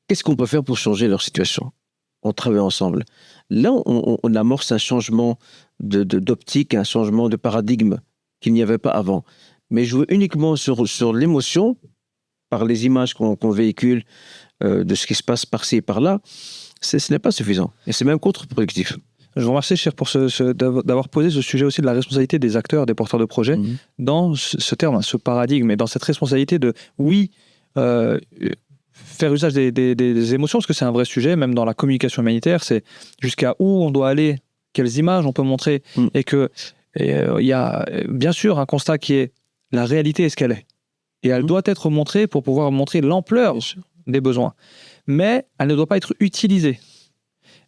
qu'est-ce qu'on peut faire pour changer leur situation? On travaille ensemble. Là, on amorce un changement d'optique, un changement de paradigme qu'il n'y avait pas avant. Mais jouer uniquement sur l'émotion, par les images qu'on véhicule de ce qui se passe par-ci et par-là, ce n'est pas suffisant. Et c'est même contre-productif. Je vous remercie, Cher, pour d'avoir posé ce sujet aussi de la responsabilité des acteurs, des porteurs de projets, dans ce terme, ce paradigme, et dans cette responsabilité de, oui, faire usage des émotions, parce que c'est un vrai sujet, même dans la communication humanitaire, c'est jusqu'à où on doit aller, quelles images on peut montrer, et que il y a bien sûr un constat qui est la réalité est ce qu'elle est. Et elle doit être montrée pour pouvoir montrer l'ampleur des besoins. Mais elle ne doit pas être utilisée.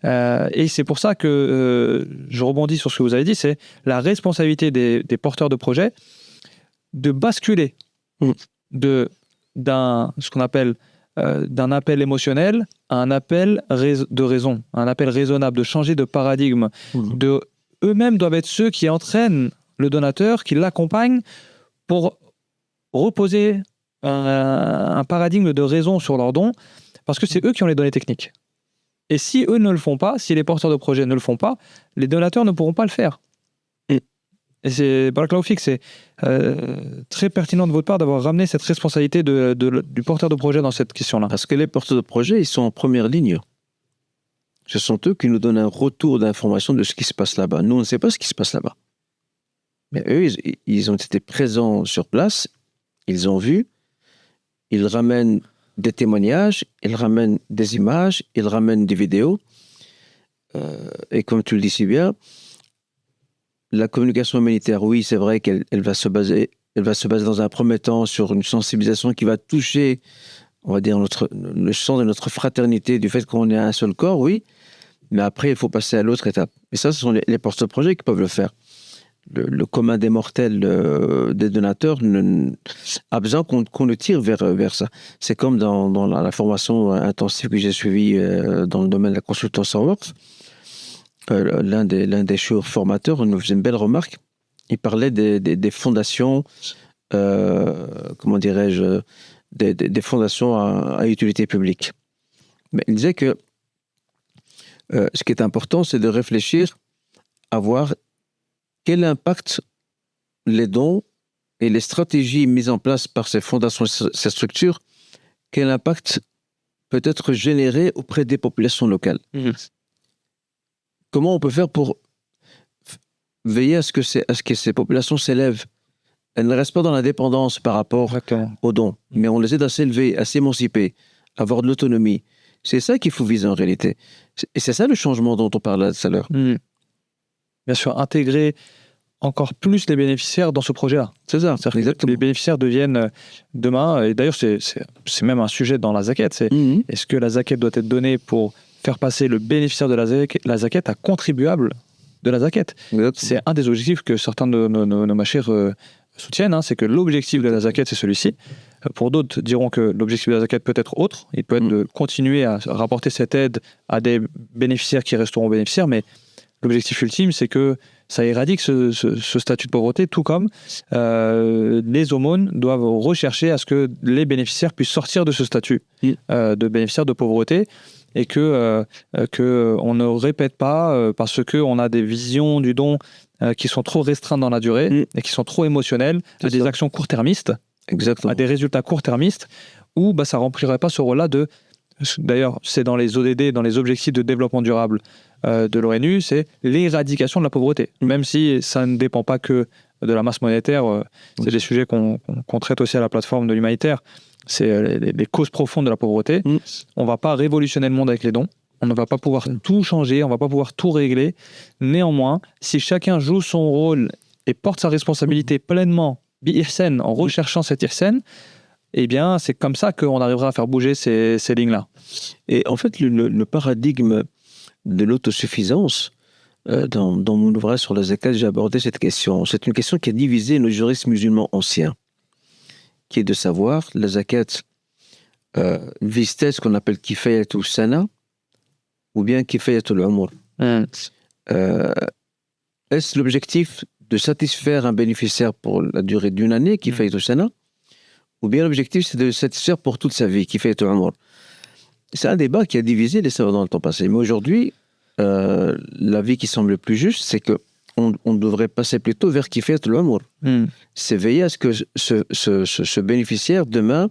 Et c'est pour ça que je rebondis sur ce que vous avez dit, c'est la responsabilité des porteurs de projets de basculer ce qu'on appelle d'un appel émotionnel à un appel de raison, un appel raisonnable, de changer de paradigme. Eux-mêmes doivent être ceux qui entraînent le donateur, qui l'accompagnent pour reposer un paradigme de raison sur leurs dons, parce que c'est eux qui ont les données techniques. Et si eux ne le font pas, si les porteurs de projets ne le font pas, les donateurs ne pourront pas le faire. Et c'est Barakallahu Fik, c'est très pertinent de votre part d'avoir ramené cette responsabilité du porteur de projet dans cette question-là. Parce que les porteurs de projet, ils sont en première ligne. Ce sont eux qui nous donnent un retour d'information de ce qui se passe là-bas. Nous, on ne sait pas ce qui se passe là-bas. Mais eux, ils ont été présents sur place, ils ont vu, ils ramènent des témoignages, ils ramènent des images, ils ramènent des vidéos. Et comme tu le dis si bien, la communication humanitaire, oui, c'est vrai qu'elle va se baser dans un premier temps sur une sensibilisation qui va toucher, on va dire, le sens de notre fraternité, du fait qu'on est un seul corps, oui. Mais après, il faut passer à l'autre étape. Et ça, ce sont les porteurs de projet qui peuvent le faire. Le commun des mortels des donateurs a besoin qu'on le tire vers ça. C'est comme dans la formation intensive que j'ai suivie dans le domaine de la consultance en work. L'un des formateurs nous faisait une belle remarque. Il parlait des fondations, comment dirais-je, des fondations à utilité publique. Mais il disait que ce qui est important, c'est de réfléchir à voir quel impact les dons et les stratégies mises en place par ces fondations, ces structures, quel impact peut être généré auprès des populations locales. Comment on peut faire pour veiller à ce que ces populations s'élèvent? Elles ne restent pas dans la dépendance par rapport aux dons, mais on les aide à s'élever, à s'émanciper, à avoir de l'autonomie. C'est ça qu'il faut viser en réalité. Et c'est ça le changement dont on parlait tout à l'heure. Bien sûr, intégrer encore plus les bénéficiaires dans ce projet-là. C'est ça, exactement. Les bénéficiaires deviennent demain, et d'ailleurs c'est même un sujet dans la zakat, c'est est-ce que la zakat doit être donnée pour faire passer le bénéficiaire de la zakat à contribuable de la zakat. C'est un des objectifs que certains de nos machers soutiennent, c'est que l'objectif de la zakat c'est celui-ci. Pour d'autres diront que l'objectif de la zakat peut être autre, il peut être de continuer à rapporter cette aide à des bénéficiaires qui resteront bénéficiaires, mais l'objectif ultime c'est que ça éradique ce statut de pauvreté, tout comme les aumônes doivent rechercher à ce que les bénéficiaires puissent sortir de ce statut de bénéficiaire de pauvreté, et que on ne répète pas parce qu'on a des visions du don qui sont trop restreintes dans la durée et qui sont trop émotionnelles, à des actions court-termistes, à des résultats court-termistes, où ça ne remplirait pas ce rôle-là de... D'ailleurs, c'est dans les ODD, dans les objectifs de développement durable de l'ONU, c'est l'éradication de la pauvreté. Même si ça ne dépend pas que de la masse monétaire, c'est des sujets qu'on traite aussi à la plateforme de l'humanitaire, c'est les causes profondes de la pauvreté. On ne va pas révolutionner le monde avec les dons, on ne va pas pouvoir tout changer, on ne va pas pouvoir tout régler. Néanmoins, si chacun joue son rôle et porte sa responsabilité pleinement, bi-ihsan, en recherchant cette ihsan, eh bien, c'est comme ça qu'on arrivera à faire bouger ces lignes-là. Et en fait, le paradigme de l'autosuffisance, dans mon ouvrage sur la zakat, j'ai abordé cette question. C'est une question qui a divisé nos juristes musulmans anciens, qui est de savoir, la zakat vise-t-elle ce qu'on appelle kifayatul sana ou bien kifayatul umur. Est-ce l'objectif de satisfaire un bénéficiaire pour la durée d'une année, kifayatul sana, ou bien l'objectif c'est de satisfaire pour toute sa vie, kifayatul umur. c'est un débat qui a divisé les savants dans le temps passé. Mais aujourd'hui, l'avis qui semble le plus juste, c'est que on devrait passer plutôt vers kifayat al-umur. C'est veiller à ce que ce bénéficiaire, demain,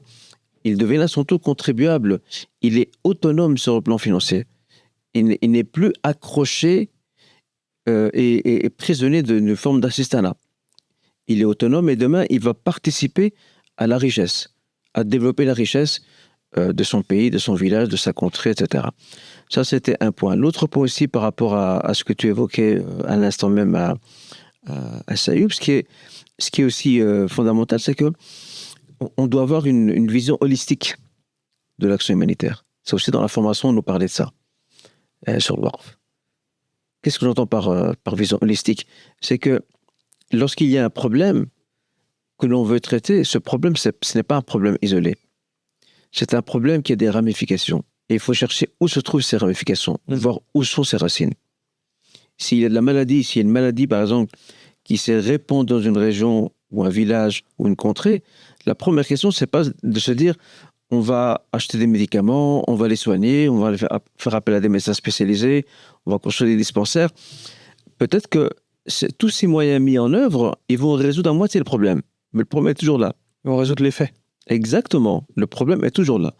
il devienne à son tour contribuable. Il est autonome sur le plan financier. Il n'est plus accroché et prisonnier d'une forme d'assistanat. Il est autonome et demain, il va participer à la richesse, à développer la richesse de son pays, de son village, de sa contrée, etc. Ça, c'était un point. L'autre point aussi par rapport à ce que tu évoquais à l'instant même à Sayoub, ce qui est aussi fondamental, c'est que on doit avoir une vision holistique de l'action humanitaire. C'est aussi dans la formation, on nous parlait de ça, sur le WARF. Qu'est-ce que j'entends par vision holistique? C'est que lorsqu'il y a un problème que l'on veut traiter, ce problème, ce n'est pas un problème isolé. C'est un problème qui a des ramifications. Et il faut chercher où se trouvent ces ramifications, voir où sont ces racines. S'il y a de la maladie, s'il y a une maladie, par exemple, qui se répand dans une région ou un village ou une contrée, la première question, c'est pas de se dire on va acheter des médicaments, on va les soigner, on va faire appel à des médecins spécialisés, on va construire des dispensaires. Peut-être que tous ces moyens mis en œuvre, ils vont résoudre à moitié le problème. Mais le problème est toujours là. Ils vont résoudre l'effet. Exactement. Le problème est toujours là.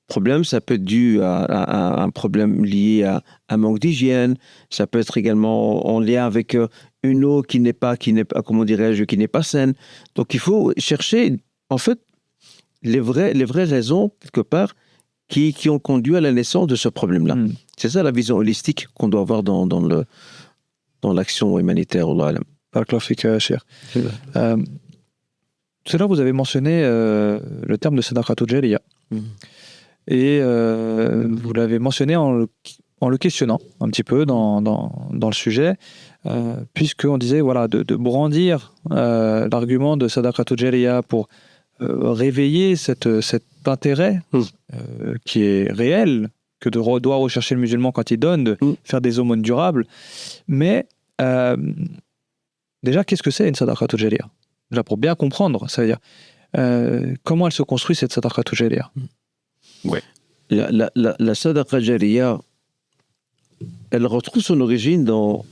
Le problème, ça peut être dû à un problème lié à un manque d'hygiène. Ça peut être également en lien avec une eau qui n'est pas, comment dirais-je, qui n'est pas saine. Donc, il faut chercher, en fait, les vraies raisons, quelque part, qui ont conduit à la naissance de ce problème-là. C'est ça la vision holistique qu'on doit avoir dans l'action humanitaire. Tout à l'heure, vous avez mentionné le terme de sadaqatul jariya. Et vous l'avez mentionné en le questionnant un petit peu dans le sujet, puisqu'on disait voilà, de brandir l'argument de sadaqatul jariya pour réveiller cet intérêt qui est réel, que doit rechercher le musulman quand il donne, de faire des aumônes durables. Mais déjà, qu'est-ce que c'est une sadaqatul jariya? Déjà, pour bien comprendre, ça veut dire comment elle se construit, cette sadaqatul jariya. Ouais. La sadaqa jariya, elle retrouve son origine dans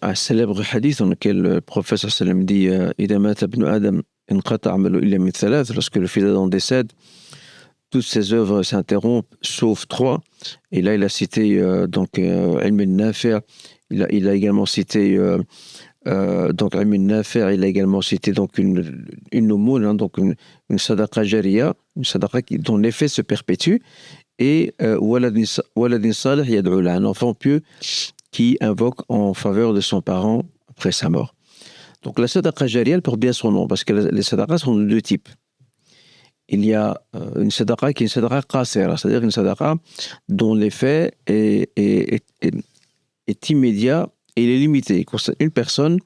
un célèbre hadith dans lequel le prophète sallam dit Idha mata ibn Adam inqata amalu illa min thalath, lorsque le fils d'Adam décède, toutes ses œuvres s'interrompent sauf trois. Et là, il a cité donc ilm al-nafi', il a également cité donc ilm al-nafi', il a également cité donc une aumône, donc une sadaqa jariya, une sadaqa dont l'effet se perpétue, et waladin salih yad'u lahu, un enfant pieux qui invoque en faveur de son parent après sa mort. Donc la sadaqa jariya, elle porte bien son nom, parce que les sadaqas sont de deux types. Il y a une sadaqa qui est une sadaqa qasira, c'est-à-dire une sadaqa dont l'effet est immédiat et il est limité. Il concerne une personne,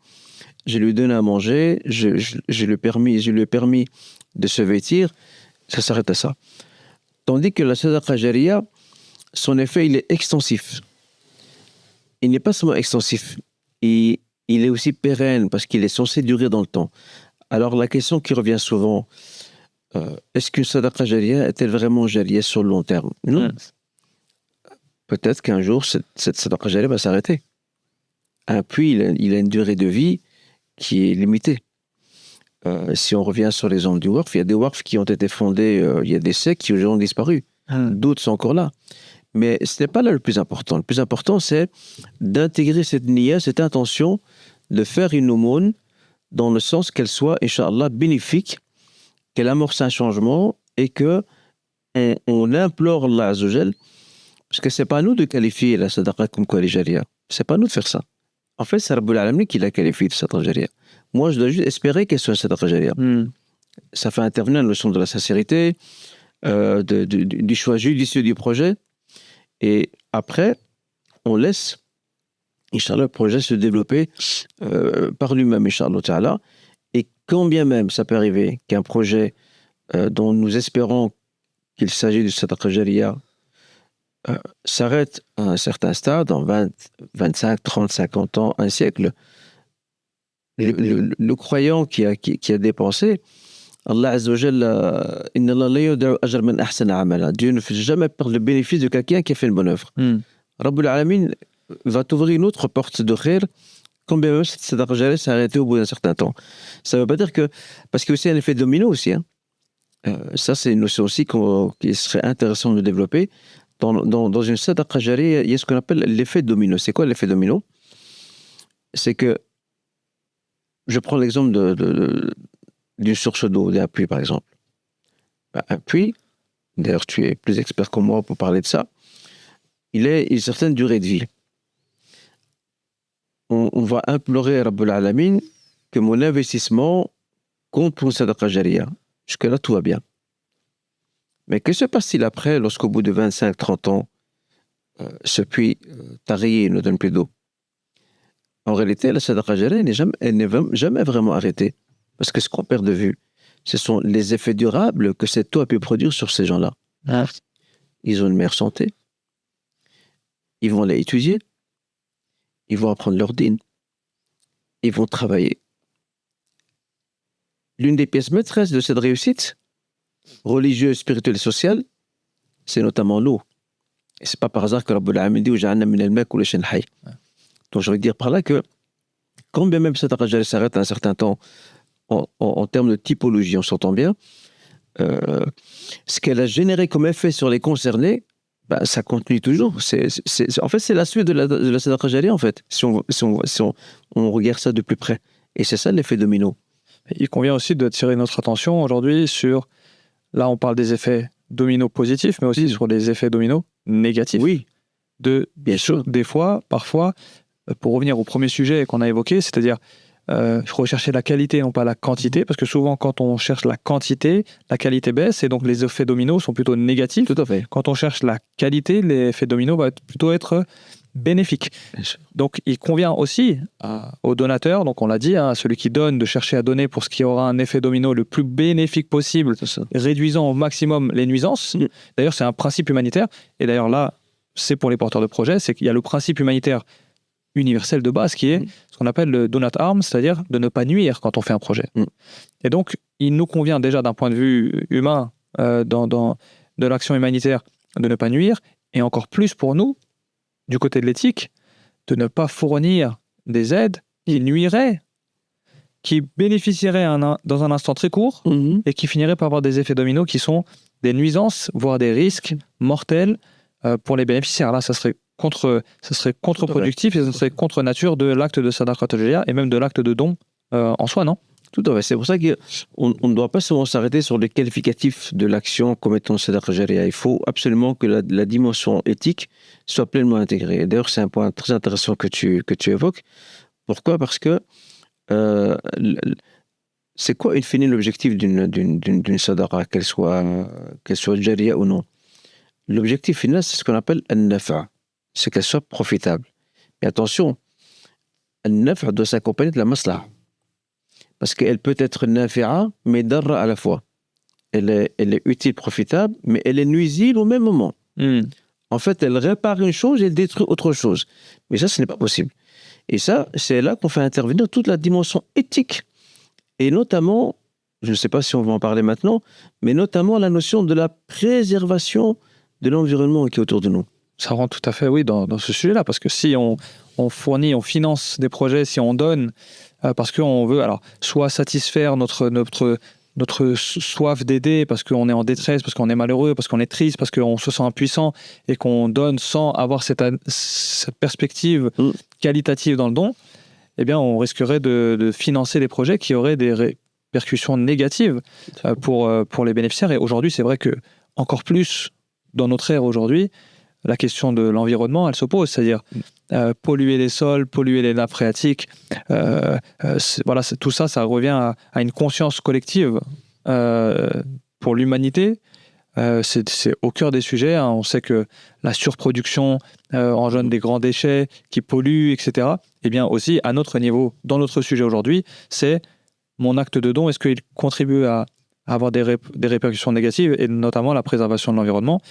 je lui donne à manger, je lui ai permis de se vêtir, ça s'arrête à ça. Tandis que la sadaqa jariya, son effet, il est extensif. Il n'est pas seulement extensif, il est aussi pérenne parce qu'il est censé durer dans le temps. Alors la question qui revient souvent, est-ce qu'une sadaqa jariya est-elle vraiment jariya sur le long terme? Non. Peut-être qu'un jour, cette sadaqa jariya va s'arrêter. Puis, il a une durée de vie qui est limitée. Si on revient sur l'exemple du WARF, il y a des WARF qui ont été fondés, il y a des sectes qui ont disparu. D'autres sont encore là. Mais ce n'est pas là le plus important. Le plus important, c'est d'intégrer cette niya, cette intention de faire une aumône dans le sens qu'elle soit, Inch'Allah, bénéfique, qu'elle amorce un changement et qu'on implore Allah Azza wa Jal, parce que ce n'est pas à nous de qualifier la sadaqa comme quoi elle est jariya. Ce n'est pas à nous de faire ça. En fait, c'est Rabbul Alamin qui l'a qualifiée de sadaqa jariya. Moi, je dois juste espérer qu'elle soit sadaqa jariya. Ça fait intervenir la notion de la sincérité, du choix judicieux du projet. Et après, on laisse, Inch'Allah, le projet se développer par lui-même, Inch'Allah Ta'ala. Et quand bien même ça peut arriver qu'un projet dont nous espérons qu'il s'agit de sadaqa jariya s'arrête à un certain stade, en 20, 25, 30, 50 ans, un siècle, le croyant qui a dépensé, Allah Azza wa Jalla, Inna Allah la yuda'u ajra man ahsana amala. Dieu ne fait jamais perdre le bénéfice de quelqu'un qui a fait une bonne œuvre. Rabbul Alamin va t'ouvrir une autre porte de khair, quand bien même cette sadaqa jariya s'est arrêtée au bout d'un certain temps. Ça ne veut pas dire que... Parce qu'il y a aussi un effet domino aussi. Hein. Ça, c'est une notion aussi qui serait intéressant de développer. Dans une sadaqa jariya, il y a ce qu'on appelle l'effet domino. C'est quoi l'effet domino? C'est que, je prends l'exemple d'une source d'eau, d'un puits par exemple. Un puits, d'ailleurs tu es plus expert que moi pour parler de ça, il a une certaine durée de vie. On va implorer Rabbul Alamin que mon investissement compte pour une sadaqa jariya. Jusque-là, tout va bien. Mais que se passe-t-il après, lorsqu'au bout de 25-30 ans, ce puits tarie et ne donne plus d'eau? En réalité, la sadaqa jariya n'est jamais vraiment arrêtée. Parce que ce qu'on perd de vue, ce sont les effets durables que cette eau a pu produire sur ces gens-là. Ah. Ils ont une meilleure santé. Ils vont aller étudier. Ils vont apprendre leur dîn. Ils vont travailler. L'une des pièces maîtresses de cette réussite, religieuse, spirituelle et sociale, c'est notamment l'eau. Et c'est pas par hasard que Rabbul Alamin dit Waja'alna min al-ma' kulli shay'in hayy. Donc je veux dire par là que, quand bien même cette sadaqa jariya s'arrête à un certain temps, en termes de typologie, on s'entend bien, ce qu'elle a généré comme effet sur les concernés, bah, ça continue toujours. En fait, c'est la suite de la sadaqa jariya, en fait, si on regarde ça de plus près. Et c'est ça l'effet domino. Il convient aussi d'attirer notre attention aujourd'hui sur, là on parle des effets dominos positifs, mais aussi sur les effets dominos négatifs. Oui, bien sûr. Des fois, parfois, pour revenir au premier sujet qu'on a évoqué, c'est-à-dire rechercher la qualité, non pas la quantité, parce que souvent quand on cherche la quantité, la qualité baisse et donc les effets dominos sont plutôt négatifs. Tout à fait. Quand on cherche la qualité, l'effet domino va plutôt être bénéfique. Donc il convient aussi au donateur, donc on l'a dit, à celui qui donne, de chercher à donner pour ce qui aura un effet domino le plus bénéfique possible, réduisant au maximum les nuisances. D'ailleurs, c'est un principe humanitaire, et d'ailleurs là, c'est pour les porteurs de projets, c'est qu'il y a le principe humanitaire universel de base qui est ce qu'on appelle le do not harm, c'est-à-dire de ne pas nuire quand on fait un projet. Et donc, il nous convient déjà d'un point de vue humain, de l'action humanitaire, de ne pas nuire, et encore plus pour nous, du côté de l'éthique, de ne pas fournir des aides qui nuiraient, qui bénéficieraient dans un instant très court, et qui finiraient par avoir des effets dominos qui sont des nuisances, voire des risques mortels pour les bénéficiaires. Là, ça serait contre-productif et ça serait contre-nature de l'acte de sadaqa jariya et même de l'acte de don en soi, non? Tout à fait. C'est pour ça qu'on ne doit pas seulement s'arrêter sur les qualificatifs de l'action comme étant sadaqa jariya. Il faut absolument que la dimension éthique soit pleinement intégrée. D'ailleurs, c'est un point très intéressant que tu évoques. Pourquoi? Parce que c'est quoi, in fine, l'objectif d'une sadaqa, qu'elle soit jariya ou non? L'objectif final, c'est ce qu'on appelle an-nafa'. C'est qu'elle soit profitable. Mais attention, an-nafa' doit s'accompagner de la maslaha. Parce qu'elle peut être nafi'a, mais darra à la fois. Elle est utile, profitable, mais elle est nuisible au même moment. En fait, elle répare une chose et elle détruit autre chose. Mais ça, ce n'est pas possible. Et ça, c'est là qu'on fait intervenir toute la dimension éthique. Et notamment, je ne sais pas si on va en parler maintenant, mais notamment la notion de la préservation de l'environnement qui est autour de nous. Ça rentre tout à fait, oui, dans ce sujet-là, parce que si on fournit, on finance des projets, si on donne, parce qu'on veut, alors, soit satisfaire notre soif d'aider, parce qu'on est en détresse, parce qu'on est malheureux, parce qu'on est triste, parce qu'on se sent impuissant, et qu'on donne sans avoir cette perspective qualitative dans le don, eh bien, on risquerait de financer des projets qui auraient des répercussions négatives pour les bénéficiaires. Et aujourd'hui, c'est vrai que, encore plus dans notre ère aujourd'hui, la question de l'environnement, elle se pose, c'est-à-dire polluer les sols, polluer les nappes phréatiques, voilà, tout ça, ça revient à une conscience collective pour l'humanité. C'est au cœur des sujets, hein. On sait que la surproduction engendre des grands déchets qui polluent, etc. Et bien aussi, à notre niveau, dans notre sujet aujourd'hui, c'est mon acte de don, est-ce qu'il contribue à avoir des répercussions négatives, et notamment la préservation de l'environnement,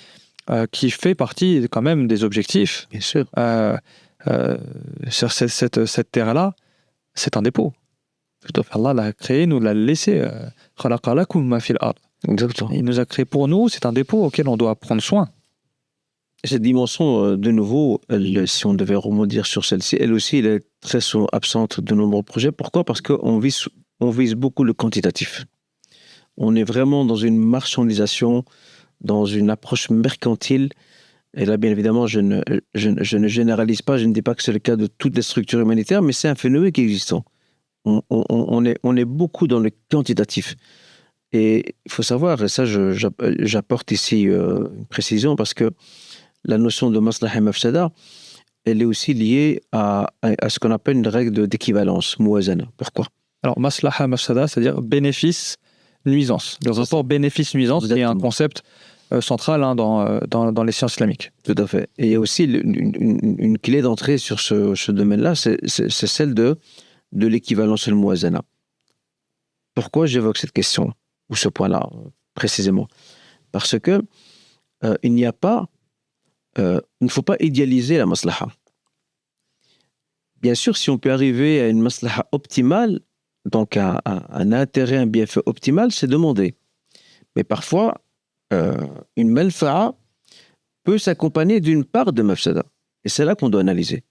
qui fait partie quand même des objectifs. Bien sûr. Sur cette terre-là, c'est un dépôt. Tout à fait. Allah l'a créé, nous l'a laissé. خلق لكم ما في الأرض. Exactement. Il nous a créé pour nous, c'est un dépôt auquel on doit prendre soin. Cette dimension, de nouveau, si on devait rebondir sur celle-ci, elle aussi, elle est très souvent absente de nombreux projets. Pourquoi? Parce qu'on vise beaucoup le quantitatif. On est vraiment dans une marchandisation, dans une approche mercantile. Et là, bien évidemment, je ne généralise pas, je ne dis pas que c'est le cas de toutes les structures humanitaires, mais c'est un phénomène qui est existant. On est beaucoup dans le quantitatif. Et il faut savoir, et ça j'apporte ici une précision, parce que la notion de maslaha et mafsada, elle est aussi liée à ce qu'on appelle une règle d'équivalence, muwazana. Pourquoi? Alors, maslaha, mafsada, c'est-à-dire bénéfice-nuisance. Le rapport bénéfice-nuisance est un concept central dans les sciences islamiques. Tout à fait. Et il y a aussi une clé d'entrée sur ce domaine-là, c'est celle de l'équivalence al-muwazana. Pourquoi j'évoque cette question, ou ce point-là, précisément? Parce que il ne faut pas idéaliser la maslaha. Bien sûr, si on peut arriver à une maslaha optimale, donc à un intérêt, un bienfait optimal, c'est demandé. Mais parfois, une malfa'a peut s'accompagner d'une part de mafsada. Et c'est là qu'on doit analyser.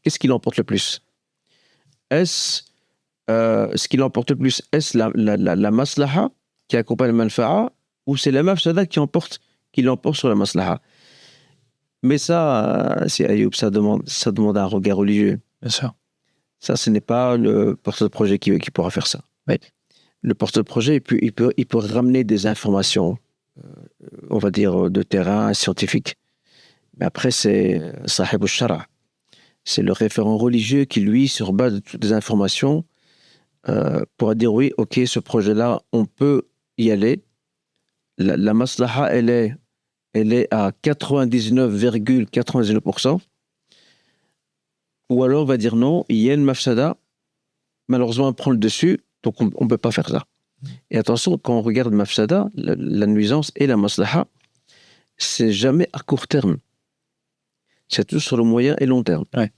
Qu'est-ce qui l'emporte le plus? Ce qui l'emporte le plus, est-ce la maslaha qui accompagne la malfa'a, ou c'est la mafsada qui l'emporte sur la maslaha? Mais ça, si Ayoub, ça demande un regard religieux. Bien sûr. Ça, ce n'est pas le porteur de projet qui pourra faire ça. Oui. Le porteur de projet, il peut ramener des informations, on va dire, de terrain scientifique. Mais après, c'est Sahib al-Shara. C'est le référent religieux qui, lui, sur base de toutes les informations, pourra dire oui, ok, ce projet-là, on peut y aller. La maslaha, elle est à 99,99%. Ou alors on va dire non, il y a une mafsada, malheureusement elle prend le dessus, donc on ne peut pas faire ça. Et attention, quand on regarde mafsada, la nuisance et la maslaha, c'est jamais à court terme. C'est tout sur le moyen et long terme. Ouais.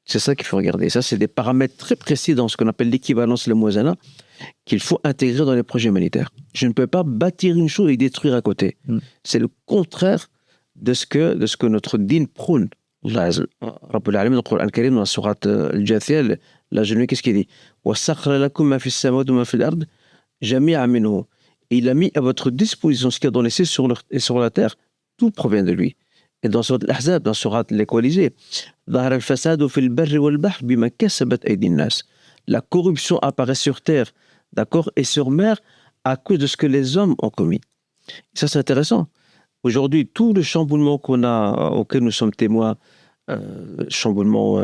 C'est ça qu'il faut regarder. Ça, c'est des paramètres très précis dans ce qu'on appelle l'équivalence, le muwazana, qu'il faut intégrer dans les projets humanitaires. Je ne peux pas bâtir une chose et détruire à côté. C'est le contraire de ce que notre din prône. Allah Rabbul Alamin, dans le Coran al-Karim, dans la sourate Al-Jathiyah, la Genouille, qu'est-ce qu'il dit? وَسَخَّرَ لَكُم مَا فِي السَّمَاوَاتِ وَمَا فِي الْأَرْضِ جَمِيعًا مِنْهُ. Il a mis à votre disposition ce qu'il y a dans les cieux et sur la terre. Tout provient de lui. Et dans sourate Al-Ahzab, dans sourate Les Coalisés, ظَهَرَ الْفَسَادُ فِي الْبَرِّ وَالْبَحْرِ بِمَا كَسَبَتْ أَيْدِي النَّاسِ. La corruption apparaît sur terre, d'accord, et sur mer à cause de ce que les hommes ont commis. Ça, c'est intéressant. Aujourd'hui, tout le chamboulement auquel nous sommes témoins, chamboulement,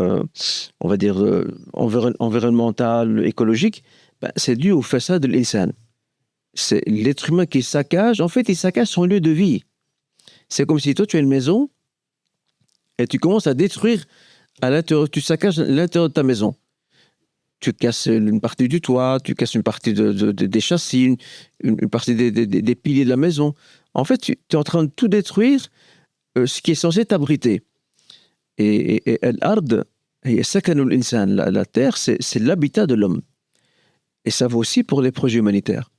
on va dire, environnemental, écologique, c'est dû au fasad de l'insan. C'est l'être humain qui saccage. En fait, il saccage son lieu de vie. C'est comme si toi, tu as une maison et tu commences à détruire à l'intérieur, tu saccages l'intérieur de ta maison. Tu casses une partie du toit, tu casses une partie des châssis, une partie des piliers de la maison. En fait, tu es en train de tout détruire, ce qui est censé t'abriter. Et l'ard, la terre, c'est l'habitat de l'homme. Et ça vaut aussi pour les projets humanitaires.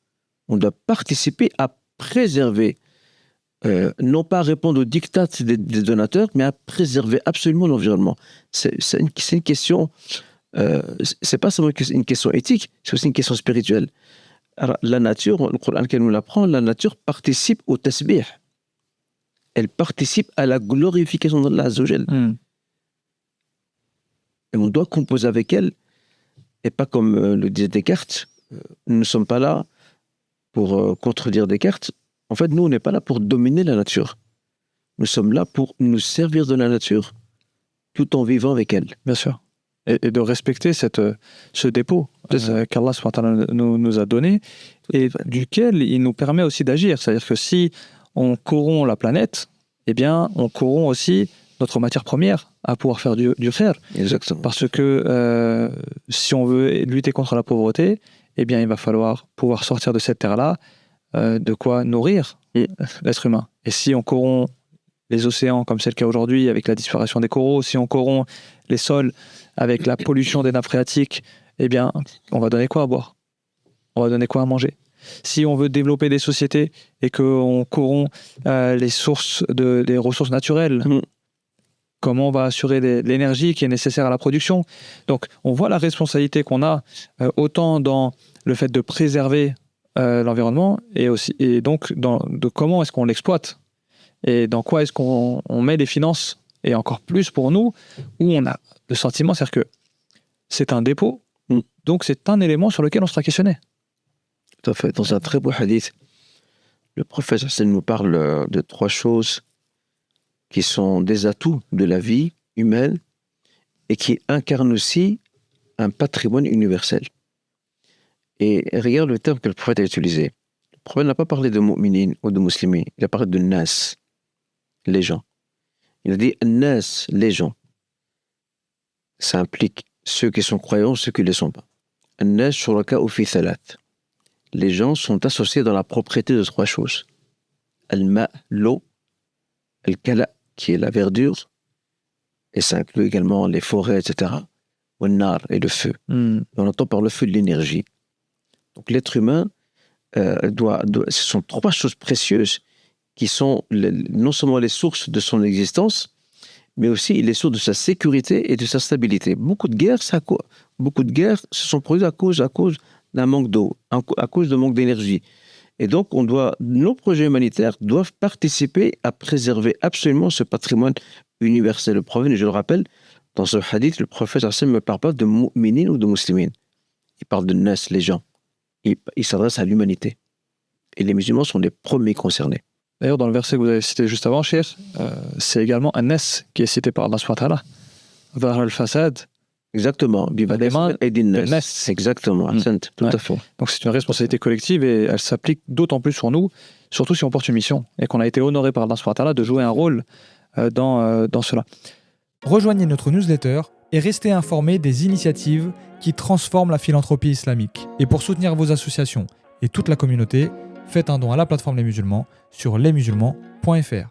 On doit participer à préserver, non pas à répondre aux diktats des donateurs, mais à préserver absolument l'environnement. C'est une question, c'est pas seulement une question éthique, c'est aussi une question spirituelle. Alors, la nature, le Coran qui nous l'apprend, la nature participe au tasbih. Elle participe à la glorification d'Allah Azza wa Jal. Et on doit composer avec elle, et pas comme le disait Descartes, nous ne sommes pas là pour contredire Descartes. En fait, nous, on n'est pas là pour dominer la nature. Nous sommes là pour nous servir de la nature, tout en vivant avec elle. Bien sûr. Et de respecter ce dépôt qu'Allah nous a donné et duquel il nous permet aussi d'agir. C'est-à-dire que si on corrompt la planète, eh bien, on corrompt aussi notre matière première à pouvoir faire du khair. Exactement. Parce que si on veut lutter contre la pauvreté, eh bien, il va falloir pouvoir sortir de cette terre-là de quoi nourrir l'être humain. Et si on corrompt les océans, comme c'est le cas aujourd'hui, avec la disparition des coraux, si on corrompt les sols avec la pollution des nappes phréatiques, eh bien, on va donner quoi à boire? On va donner quoi à manger? Si on veut développer des sociétés et qu'on corrompt les ressources naturelles, comment on va assurer l'énergie qui est nécessaire à la production? Donc, on voit la responsabilité qu'on a autant dans le fait de préserver l'environnement et donc de comment est-ce qu'on l'exploite et dans quoi est-ce qu'on met les finances, et encore plus pour nous, où on a le sentiment, c'est-à-dire que c'est un dépôt, donc c'est un élément sur lequel on sera questionné. Tout à fait. Dans un très beau hadith, le prophète Hassan nous parle de 3 choses qui sont des atouts de la vie humaine et qui incarnent aussi un patrimoine universel. Et regarde le terme que le prophète a utilisé. Le prophète n'a pas parlé de mu'minin ou de muslimin, il a parlé de nas, les gens. Il a dit nas, les gens. Ça implique ceux qui sont croyants, ceux qui ne le sont pas. Nas shuraka fi thalath. Les gens sont associés dans la propriété de 3 choses. Al-ma, l'eau, al-kala, qui est la verdure, et ça inclut également les forêts, etc. Ou al-nar, et le feu. On entend par le feu de l'énergie. Donc l'être humain, ce sont 3 choses précieuses qui sont non seulement les sources de son existence, mais aussi les sources de sa sécurité et de sa stabilité. Beaucoup de guerres se sont produites à cause d'un manque d'eau, à cause d'un manque d'énergie. Et donc, nos projets humanitaires doivent participer à préserver absolument ce patrimoine universel. Le prophète, je le rappelle, dans ce hadith, le prophète ne me parle pas de mu'minin ou de muslimin. Il parle de nas, les gens. Il s'adresse à l'humanité. Et les musulmans sont les premiers concernés. D'ailleurs, dans le verset que vous avez cité juste avant, Cheikh, c'est également un nas qui est cité par Allah subhanahu wa ta'ala. Dhahara al-fasad. Exactement. Exactement. Tout à fait. Donc c'est une responsabilité collective et elle s'applique d'autant plus sur nous, surtout si on porte une mission et qu'on a été honoré par Allah subhanahu wa ta'ala de jouer un rôle dans cela. Rejoignez notre newsletter et restez informés des initiatives qui transforment la philanthropie islamique. Et pour soutenir vos associations et toute la communauté, faites un don à la plateforme Les Musulmans sur lesmusulmans.fr.